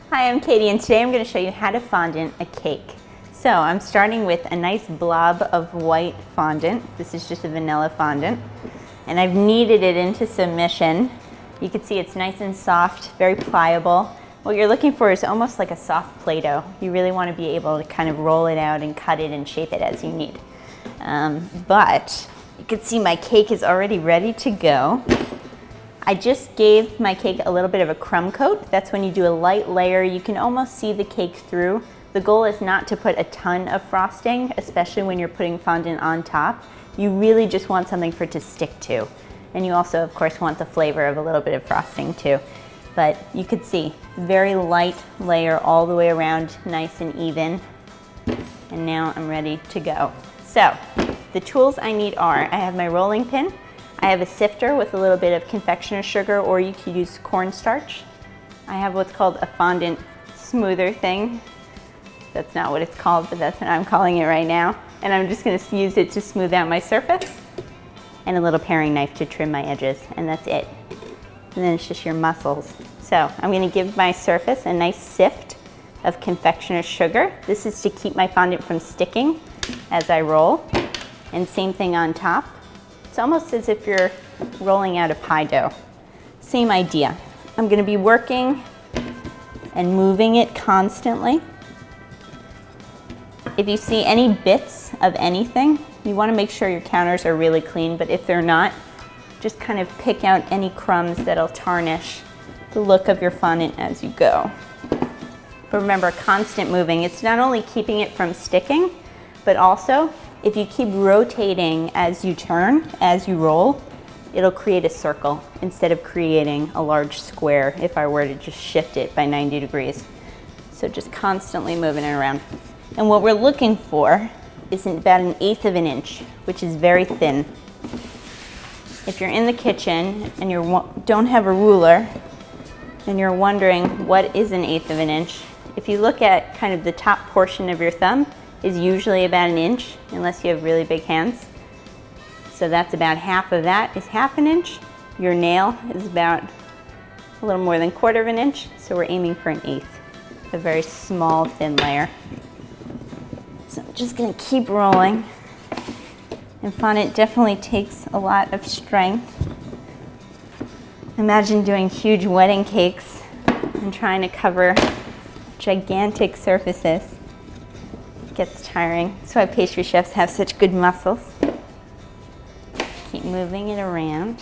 Hi, I'm Katie, and today I'm going to show you how to fondant a cake. So I'm starting with a nice blob of white fondant. This is just a vanilla fondant. And I've kneaded it into submission. You can see it's nice and soft, very pliable. What you're looking for is almost like a soft Play-doh. You really want to be able to kind of roll it out and cut it and shape it as you need. But you can see my cake is already ready to go. I just gave my cake a little bit of a crumb coat. That's when you do a light layer. You can almost see the cake through. The goal is not to put a ton of frosting, especially when you're putting fondant on top. You really just want something for it to stick to. And you also, of course, want the flavor of a little bit of frosting too. But you could see, very light layer all the way around, nice and even. And now I'm ready to go. So, the tools I need are, I have my rolling pin, I have a sifter with a little bit of confectioner's sugar, or you could use cornstarch. I have what's called a fondant smoother thing. That's not what it's called, but that's what I'm calling it right now. And I'm just going to use it to smooth out my surface. And a little paring knife to trim my edges, and that's it. And then it's just your muscles. So I'm going to give my surface a nice sift of confectioner's sugar. This is to keep my fondant from sticking as I roll. And same thing on top. It's almost as if you're rolling out a pie dough. Same idea. I'm going to be working and moving it constantly. If you see any bits of anything, you want to make sure your counters are really clean, but if they're not, just kind of pick out any crumbs that'll tarnish the look of your fondant as you go. But remember, constant moving. It's not only keeping it from sticking, but also if you keep rotating as you turn, as you roll, it'll create a circle instead of creating a large square if I were to just shift it by 90 degrees. So just constantly moving it around. And what we're looking for is about 1/8 of an inch, which is very thin. If you're in the kitchen and you don't have a ruler and you're wondering what is 1/8 of an inch, if you look at kind of the top portion of your thumb is usually about 1 inch, unless you have really big hands. So that's about half of that is 1/2 an inch. Your nail is about a little more than 1/4 of an inch, so we're aiming for 1/8, a very small thin layer. So I'm just going to keep rolling. And fondant definitely takes a lot of strength. Imagine doing huge wedding cakes and trying to cover gigantic surfaces. It gets tiring. That's why pastry chefs have such good muscles. Keep moving it around.